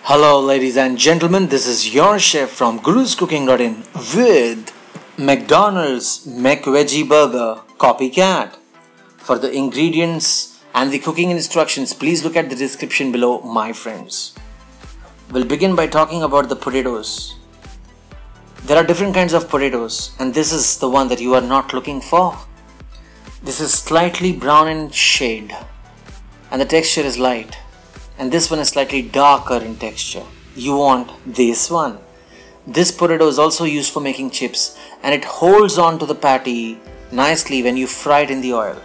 Hello ladies and gentlemen, this is your chef from guruscooking.in with McDonald's McVeggie Burger Copycat. For the ingredients and the cooking instructions, please look at the description below, my friends. We'll begin by talking about the potatoes. There are different kinds of potatoes, and this is the one that you are not looking for. This is slightly brown in shade and the texture is light. And this one is slightly darker in texture. You want this one. This potato is also used for making chips, and it holds on to the patty nicely when you fry it in the oil.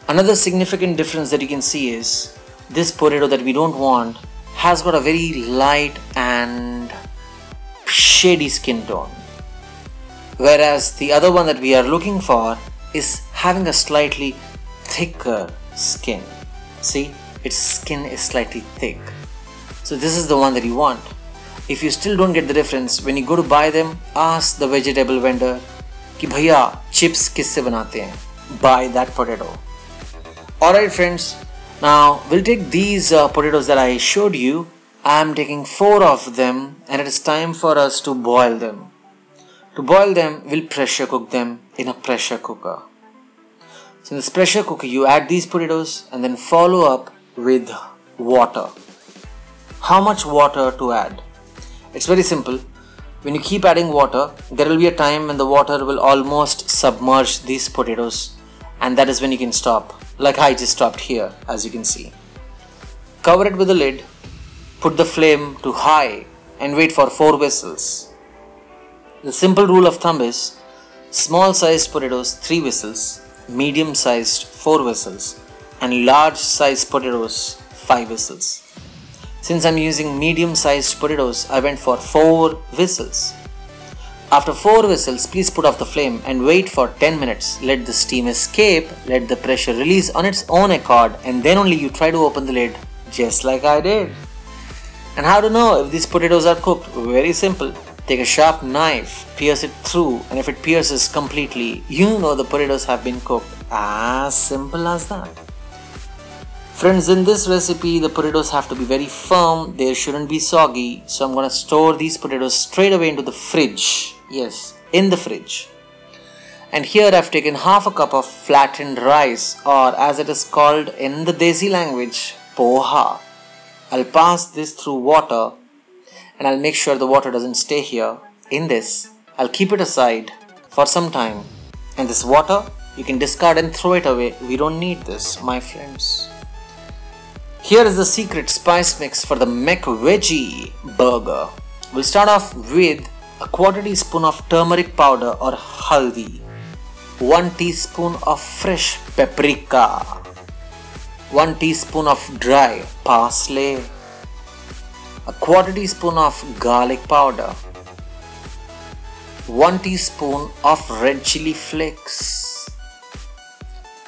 Another significant difference that you can see is this potato that we don't want has got a very light and shady skin tone, whereas the other one that we are looking for is having a slightly thicker skin. See? Its skin is slightly thick. So this is the one that you want. If you still don't get the difference, when you go to buy them, ask the vegetable vendor कि भैया chips किससे बनाते हैं? Buy that potato. Alright friends, now we'll take these potatoes that I showed you. I am taking 4 of them, and it is time for us to boil them. To boil them, we'll pressure cook them in a pressure cooker. So in this pressure cooker, you add these potatoes and then follow up with water. How much water to add? It's very simple. When you keep adding water, there will be a time when the water will almost submerge these potatoes, and that is when you can stop, like I just stopped here, as you can see. Cover it with a lid, put the flame to high and wait for 4 whistles. The simple rule of thumb is small sized potatoes 3 whistles, medium sized 4 whistles, and large sized potatoes 5 whistles. Since I'm using medium sized potatoes, I went for 4 whistles. After 4 whistles, please put off the flame and wait for 10 minutes. Let the steam escape, let the pressure release on its own accord, and then only you try to open the lid, just like I did. And how to know if these potatoes are cooked? Very simple. Take a sharp knife, pierce it through, and if it pierces completely, you know the potatoes have been cooked. As simple as that. Friends, in this recipe, the potatoes have to be very firm. They shouldn't be soggy. So I'm going to store these potatoes straight away into the fridge. Yes, in the fridge. And here I've taken half a cup of flattened rice, or as it is called in the Desi language, poha. I'll pass this through water, and I'll make sure the water doesn't stay here. In this, I'll keep it aside for some time. And this water, you can discard and throw it away. We don't need this, my friends. Here is the secret spice mix for the McVeggie burger. We'll start off with a 1/4 teaspoon of turmeric powder or haldi, 1 teaspoon of fresh paprika, 1 teaspoon of dry parsley, a 1/4 teaspoon of garlic powder, 1 teaspoon of red chili flakes,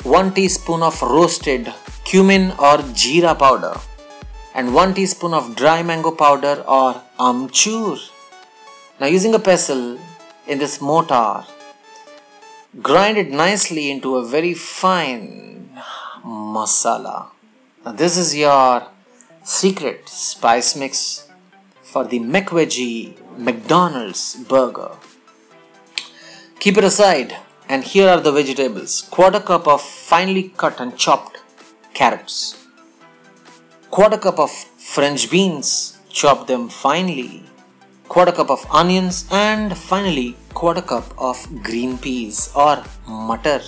1 teaspoon of roasted cumin or jeera powder, and 1 teaspoon of dry mango powder or amchur. Now using a pestle in this mortar, grind it nicely into a very fine masala. Now this is your secret spice mix for the McVeggie McDonald's burger. Keep it aside, and here are the vegetables. 1/4 cup of finely cut and chopped carrots, 1/4 cup of French beans, chop them finely, 1/4 cup of onions, and finally 1/4 cup of green peas or matar.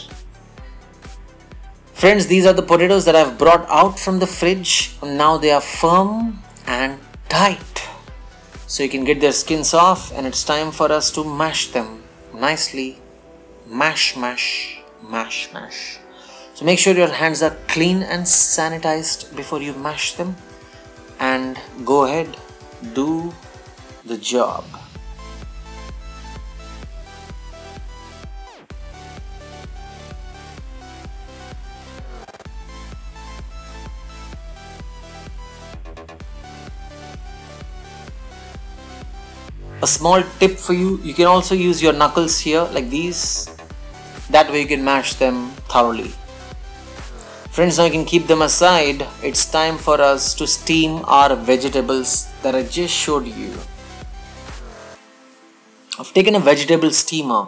Friends, these are the potatoes that I've brought out from the fridge. Now they are firm and tight, so you can get their skins off, and it's time for us to mash them nicely. Mash, mash, mash, mash. So make sure your hands are clean and sanitized before you mash them, and go ahead, do the job. A small tip for you, you can also use your knuckles here like these. That way you can mash them thoroughly. Friends, now you can keep them aside. It's time for us to steam our vegetables that I just showed you. I've taken a vegetable steamer.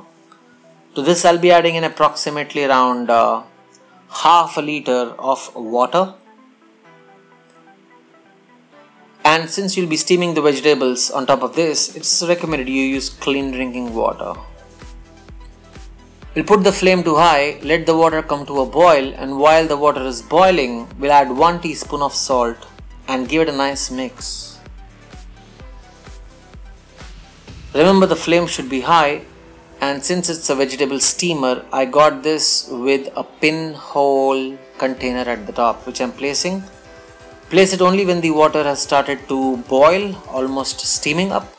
To this I'll be adding in approximately around half a liter of water. And since you'll be steaming the vegetables on top of this, it's recommended you use clean drinking water. We'll put the flame to high, let the water come to a boil, and while the water is boiling, we'll add 1 teaspoon of salt and give it a nice mix. Remember, the flame should be high, and since it's a vegetable steamer, I got this with a pinhole container at the top, which I'm placing. Place it only when the water has started to boil, almost steaming up,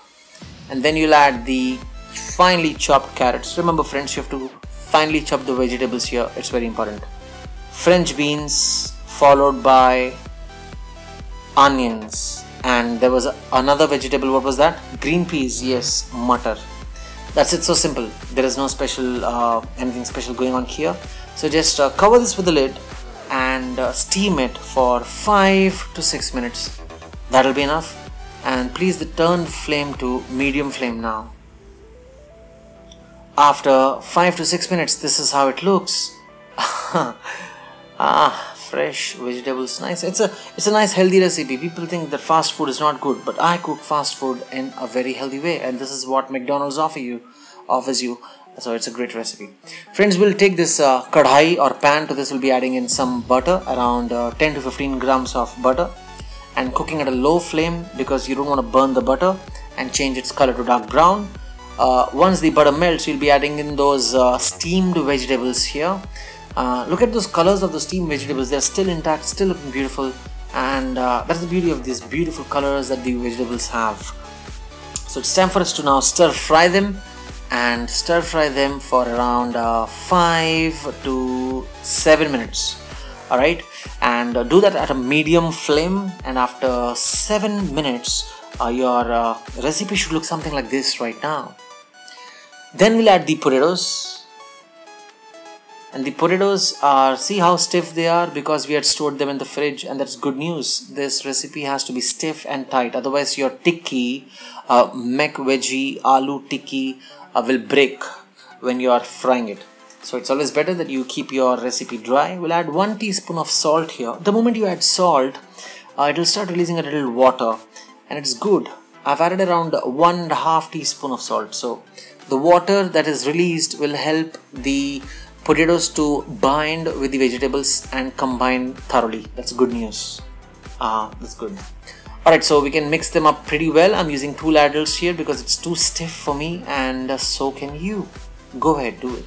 and then you'll add the finely chopped carrots. Remember friends, you have to finely chop the vegetables here, it's very important. French beans followed by onions, and there was another vegetable. What was that? Green peas. Yes, mutton. That's it. So simple. There is no special anything special going on here. So just cover this with the lid and steam it for 5 to 6 minutes. That'll be enough. And please turn flame to medium flame now. After 5 to 6 minutes, this is how it looks. Fresh vegetables, nice. It's a nice healthy recipe. People think that fast food is not good, but I cook fast food in a very healthy way, and this is what McDonald's offers you. So it's a great recipe. Friends, we'll take this kadhai or pan. To this we'll be adding in some butter, around 10 to 15 grams of butter, and cooking at a low flame because you don't want to burn the butter and change its color to dark brown. Once the butter melts, we'll be adding in those steamed vegetables here. Look at those colors of the steamed vegetables. They're still intact, still looking beautiful, and that's the beauty of these beautiful colors that the vegetables have. So it's time for us to now stir fry them, and stir fry them for around 5 to 7 minutes. Alright, and do that at a medium flame, and after 7 minutes your recipe should look something like this right now. Then we'll add the potatoes, and the potatoes are, see how stiff they are, because we had stored them in the fridge, and that's good news. This recipe has to be stiff and tight, otherwise your tikki, McVeggie aloo tikki will break when you are frying it. So it's always better that you keep your recipe dry. We'll add 1 teaspoon of salt here. The moment you add salt, it will start releasing a little water, and it's good. I've added around 1.5 teaspoon of salt. So the water that is released will help the potatoes to bind with the vegetables and combine thoroughly. That's good news. That's good. Alright, so we can mix them up pretty well. I'm using 2 ladles here because it's too stiff for me, and so can you. Go ahead, do it.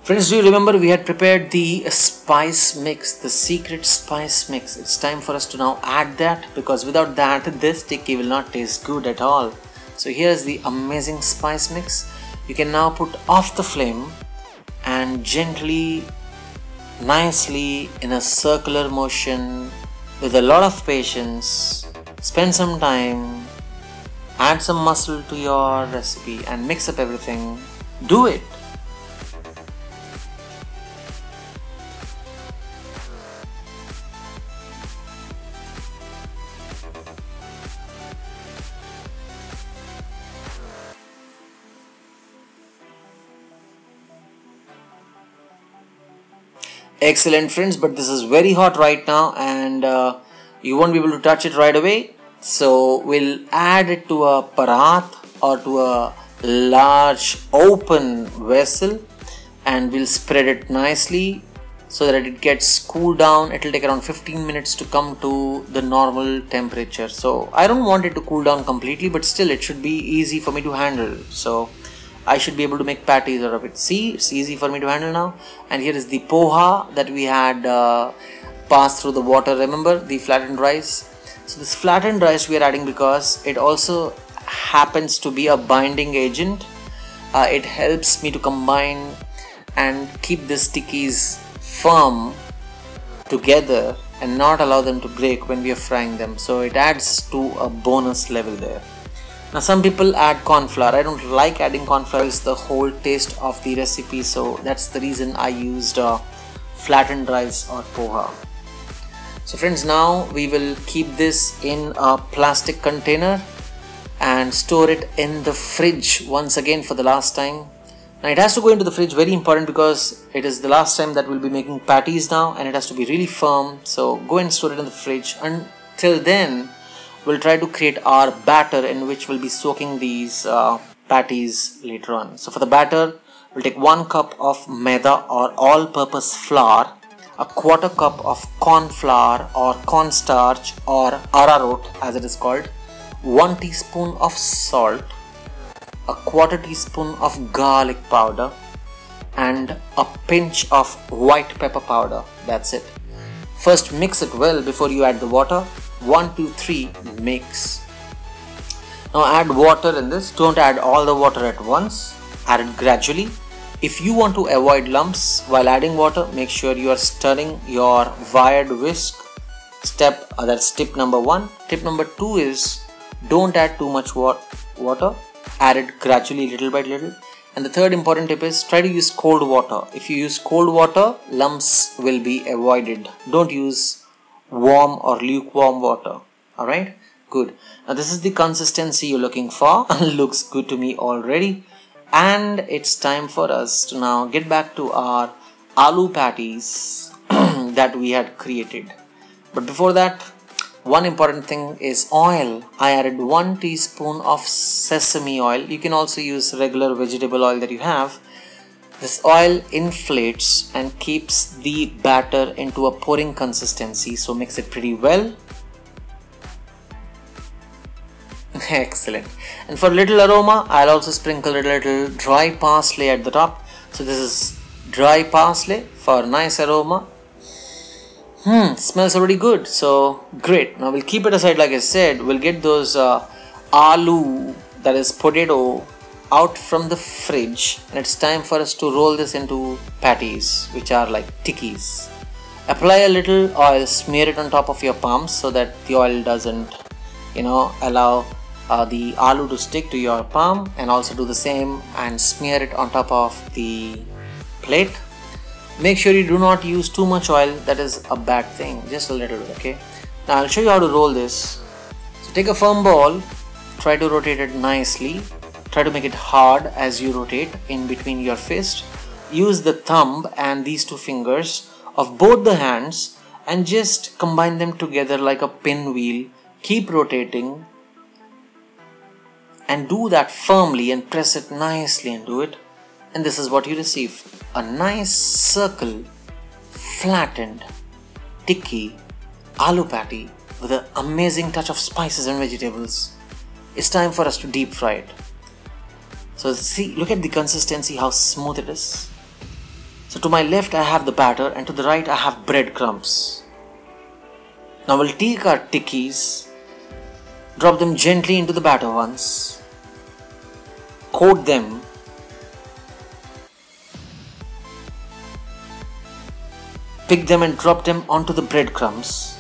Friends, do you remember we had prepared the spice mix, the secret spice mix? It's time for us to now add that, because without that, this tikki will not taste good at all. So here's the amazing spice mix. You can now put off the flame and gently, nicely, in a circular motion, with a lot of patience, spend some time, add some muscle to your recipe and mix up everything. Do it. Excellent friends, but this is very hot right now, and you won't be able to touch it right away. So we'll add it to a parat or to a large open vessel, and we'll spread it nicely so that it gets cooled down. It will take around 15 minutes to come to the normal temperature. So I don't want it to cool down completely, but still it should be easy for me to handle. So I should be able to make patties out of it. See, it's easy for me to handle now. And here is the poha that we had passed through the water. Remember the flattened rice? So this flattened rice we are adding because it also happens to be a binding agent. It helps me to combine and keep the tikkis firm together and not allow them to break when we are frying them. So it adds to a bonus level there. Now some people add corn flour. I don't like adding corn flour. It's the whole taste of the recipe, so that's the reason I used flattened rice or poha. So friends, now we will keep this in a plastic container and store it in the fridge once again for the last time. Now it has to go into the fridge, very important, because it is the last time that we'll be making patties now, and it has to be really firm. So go and store it in the fridge. Until then, we'll try to create our batter in which we'll be soaking these patties later on. So for the batter, we'll take 1 cup of maida or all-purpose flour, a 1/4 cup of corn flour or cornstarch or arrowroot as it is called, 1 teaspoon of salt, a 1/4 teaspoon of garlic powder, and a pinch of white pepper powder. That's it. First mix it well before you add the water. 1, 2, 3, mix. Now add water in this. Don't add all the water at once. Add it gradually. If you want to avoid lumps while adding water, make sure you are stirring your wired whisk. That's tip number 1. Tip number 2 is don't add too much water. Add it gradually, little by little. And the third important tip is try to use cold water. If you use cold water, lumps will be avoided. Don't use warm or lukewarm water. Alright? Good. Now this is the consistency you're looking for. Looks good to me already. And it's time for us to now get back to our aloo patties that we had created. But before that, one important thing is oil. I added 1 teaspoon of sesame oil. You can also use regular vegetable oil that you have. This oil inflates and keeps the batter into a pouring consistency. So mix it pretty well. Excellent. And for little aroma, I'll also sprinkle a little dry parsley at the top. So this is dry parsley for nice aroma. Smells already good. So great. Now we'll keep it aside. Like I said, we'll get those aloo, that is potato, out from the fridge, and it's time for us to roll this into patties, which are like tikkis. Apply a little oil, smear it on top of your palms so that the oil doesn't, allow the aloo to stick to your palm, and also do the same and smear it on top of the plate. Make sure you do not use too much oil. That is a bad thing. Just a little bit, okay? Now I'll show you how to roll this. So take a firm ball, try to rotate it nicely. Try to make it hard as you rotate in between your fist. Use the thumb and these 2 fingers of both the hands and just combine them together like a pinwheel. Keep rotating and do that firmly and press it nicely and do it. And this is what you receive. A nice circle, flattened, tikki, aloo patty with an amazing touch of spices and vegetables. It's time for us to deep fry it. So see, look at the consistency, how smooth it is. So to my left I have the batter and to the right I have breadcrumbs. Now we'll take our tikkis, drop them gently into the batter once, coat them, pick them and drop them onto the breadcrumbs.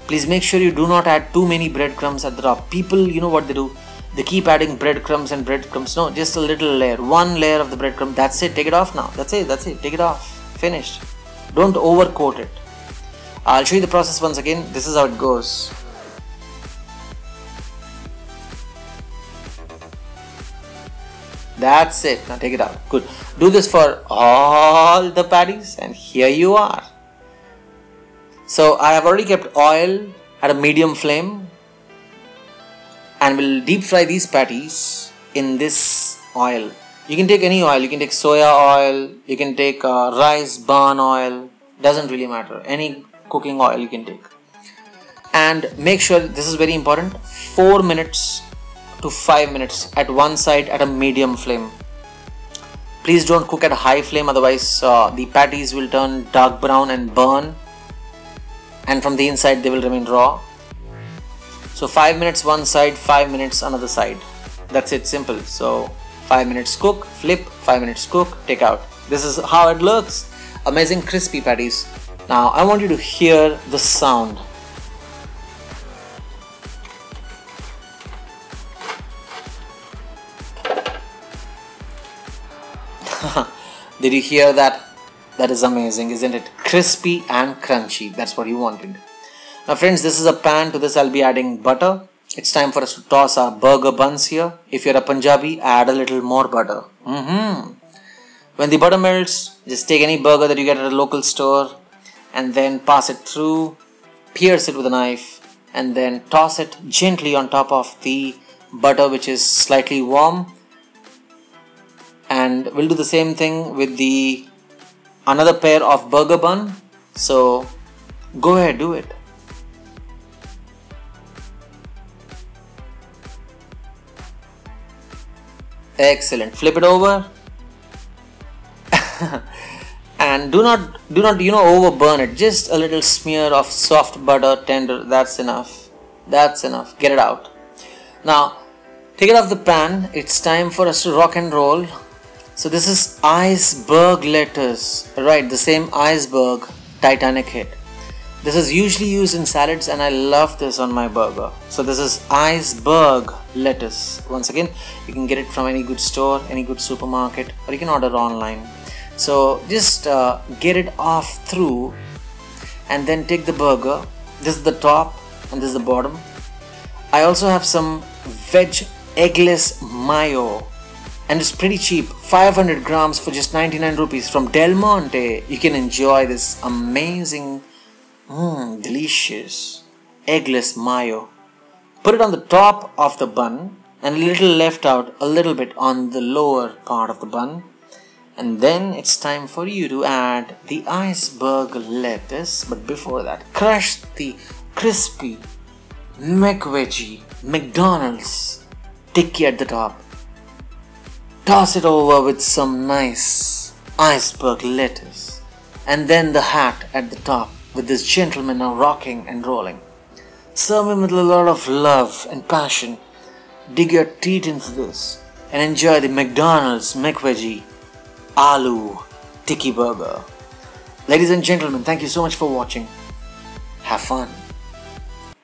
Please make sure you do not add too many breadcrumbs at the top. People, you know what they do? They keep adding breadcrumbs and breadcrumbs. No, just a little layer. 1 layer of the breadcrumb. That's it. Take it off now. That's it. Take it off. Finished. Don't overcoat it. I'll show you the process once again. This is how it goes. That's it. Now take it out. Good. Do this for all the patties and here you are. So I have already kept oil at a medium flame. And we'll deep fry these patties in this oil. You can take any oil. You can take soya oil. You can take rice bran oil. Doesn't really matter. Any cooking oil you can take. And make sure, this is very important, 4 minutes to 5 minutes at one side at a medium flame. Please don't cook at a high flame, otherwise the patties will turn dark brown and burn. And from the inside they will remain raw. So 5 minutes one side, 5 minutes another side. That's it, simple. So 5 minutes cook, flip, 5 minutes cook, take out. This is how it looks. Amazing crispy patties. Now I want you to hear the sound. Did you hear that? That is amazing, isn't it? Crispy and crunchy. That's what you wanted. Now friends, this is a pan. To this I'll be adding butter. It's time for us to toss our burger buns here. If you're a Punjabi, add a little more butter. When the butter melts, just take any burger that you get at a local store and then pass it through, pierce it with a knife, and then toss it gently on top of the butter which is slightly warm. And we'll do the same thing with the another pair of burger bun. So go ahead, do it. Excellent. Flip it over. And do not overburn it. Just a little smear of soft butter, tender. That's enough. That's enough. Get it out. Now take it off the pan. It's time for us to rock and roll. So this is iceberg lettuce, right? The same iceberg Titanic hit. This is usually used in salads and I love this on my burger. So this is iceberg lettuce. Once again, you can get it from any good store, any good supermarket, or you can order online. So just get it off through and then take the burger. This is the top and this is the bottom. I also have some veg eggless mayo. And it's pretty cheap, 500 grams for just 99 rupees from Del Monte. You can enjoy this amazing, delicious eggless mayo. Put it on the top of the bun and a little left out, a little bit on the lower part of the bun. And then it's time for you to add the iceberg lettuce. But before that, crush the crispy McVeggie McDonald's tikki at the top. Toss it over with some nice iceberg lettuce. And then the hat at the top with this gentleman now rocking and rolling. Serve him with a lot of love and passion. Dig your teeth into this and enjoy the McDonald's McVeggie Aloo Tikki Burger. Ladies and gentlemen, thank you so much for watching. Have fun.